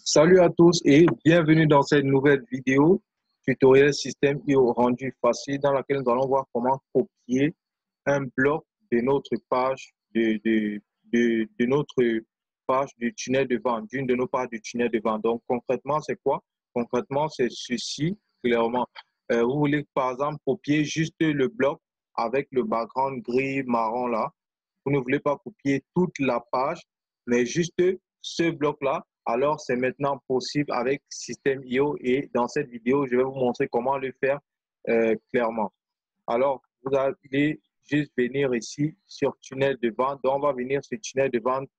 Salut à tous et bienvenue dans cette nouvelle vidéo tutoriel système IO rendu facile dans laquelle nous allons voir comment copier un bloc de notre page de notre page du tunnel de vente, d'une de nos pages du tunnel de vente. Donc concrètement, c'est quoi? Concrètement, c'est ceci, clairement. Vous voulez par exemple copier juste le bloc avec le background gris marron là. Vous ne voulez pas copier toute la page, mais juste ce bloc-là. Alors, c'est maintenant possible avec System.io et dans cette vidéo, je vais vous montrer comment le faire clairement. Alors, vous allez juste venir ici sur tunnel de vente. Donc, on va venir sur tunnel de vente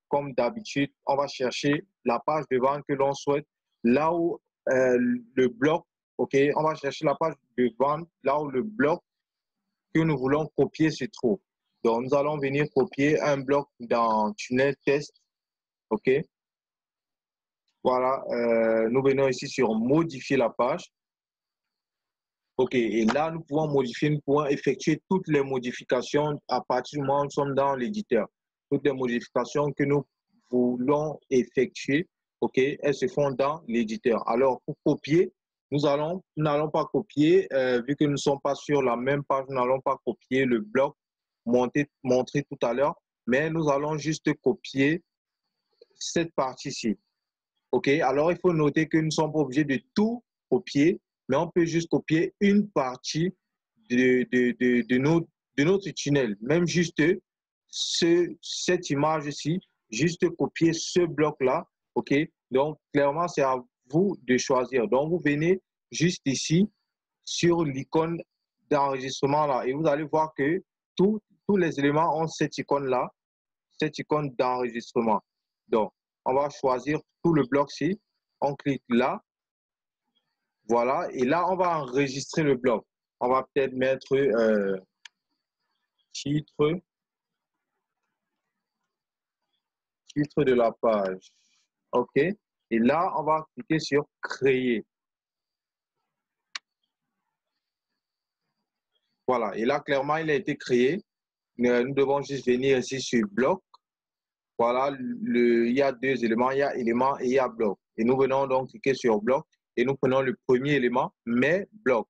comme d'habitude. On va chercher la page de vente que l'on souhaite. Là où le bloc, OK, on va chercher la page de vente, là où le bloc que nous voulons copier se trouve. Donc, nous allons venir copier un bloc dans tunnel test. OK. Voilà. Nous venons ici sur modifier la page. OK. Et là, nous pouvons modifier, nous pouvons effectuer toutes les modifications à partir du moment où nous sommes dans l'éditeur. Toutes les modifications que nous voulons effectuer, OK, elles se font dans l'éditeur. Alors, pour copier, nous n'allons pas copier, vu que nous ne sommes pas sur la même page, nous n'allons pas copier le bloc montré tout à l'heure, mais nous allons juste copier cette partie-ci. OK, alors il faut noter que nous ne sommes pas obligés de tout copier, mais on peut juste copier une partie de notre tunnel. Même juste cette image-ci, juste copier ce bloc-là. OK, donc clairement, c'est à vous de choisir. Donc, vous venez juste ici sur l'icône d'enregistrement là et vous allez voir que tous les éléments ont cette icône-là, cette icône d'enregistrement. Donc, on va choisir tout le bloc-ci. On clique là. Voilà. Et là, on va enregistrer le bloc. On va peut-être mettre titre de la page. OK. Et là, on va cliquer sur créer. Voilà. Et là, clairement, il a été créé. Nous devons juste venir ici sur bloc. Voilà, il y a deux éléments, il y a élément et il y a bloc. Et nous venons donc cliquer sur bloc et nous prenons le premier élément, mais bloc.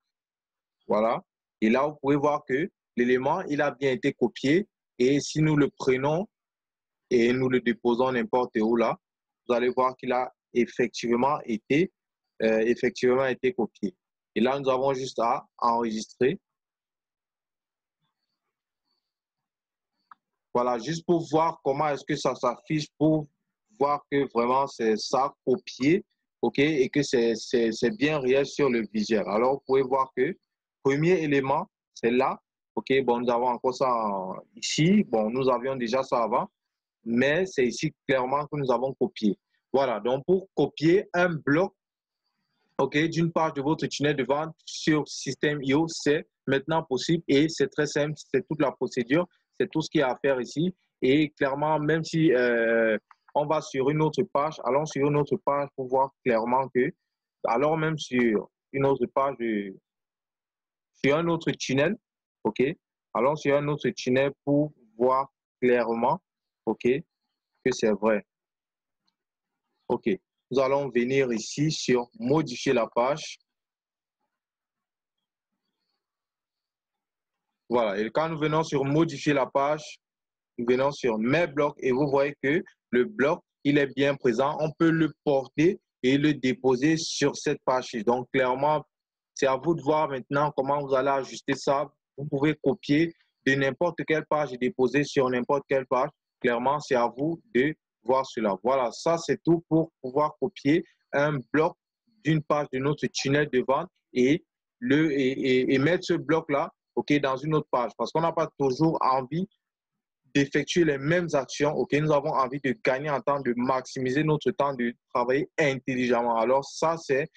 Voilà. Et là, vous pouvez voir que l'élément, il a bien été copié. Et si nous le prenons et nous le déposons n'importe où là, vous allez voir qu'il a effectivement été copié. Et là, nous avons juste à enregistrer. Voilà, juste pour voir comment est-ce que ça s'affiche, pour voir que vraiment c'est ça copié, OK, et que c'est bien réel sur le visuel. Alors, vous pouvez voir que premier élément, c'est là. OK, bon, nous avons encore ça ici. Bon, nous avions déjà ça avant, mais c'est ici clairement que nous avons copié. Voilà, donc pour copier un bloc, OK, d'une page de votre tunnel de vente sur System.io, c'est maintenant possible et c'est très simple, c'est toute la procédure, c'est tout ce qu'il y a à faire ici. Et clairement, même si on va sur une autre page, allons sur une autre page pour voir clairement que, alors même sur une autre page, sur un autre tunnel, OK, allons sur un autre tunnel pour voir clairement, OK, que c'est vrai. OK, nous allons venir ici sur modifier la page. Voilà, et quand nous venons sur modifier la page, nous venons sur mes blocs et vous voyez que le bloc, il est bien présent. On peut le porter et le déposer sur cette page-ci. Donc, clairement, c'est à vous de voir maintenant comment vous allez ajuster ça. Vous pouvez copier de n'importe quelle page et déposer sur n'importe quelle page. Clairement, c'est à vous de voir cela. Voilà, ça, c'est tout pour pouvoir copier un bloc d'une page de notre tunnel de vente et mettre ce bloc-là, OK, dans une autre page. Parce qu'on n'a pas toujours envie d'effectuer les mêmes actions. OK, nous avons envie de gagner en temps, de maximiser notre temps, de travailler intelligemment. Alors, ça, c'est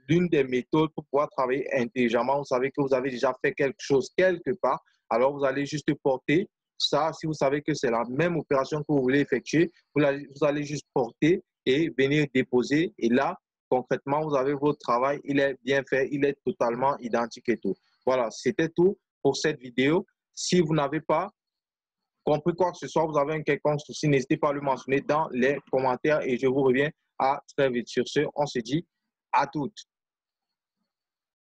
l'une des méthodes pour pouvoir travailler intelligemment. Vous savez que vous avez déjà fait quelque chose quelque part. Alors, vous allez juste porter ça. Si vous savez que c'est la même opération que vous voulez effectuer, vous allez juste porter et venir déposer. Et là, concrètement, vous avez votre travail. Il est bien fait. Il est totalement identique et tout. Voilà, c'était tout pour cette vidéo. Si vous n'avez pas compris quoi que ce soit, vous avez un quelconque souci, n'hésitez pas à le mentionner dans les commentaires et je vous reviens à très vite. Sur ce, on se dit à toutes.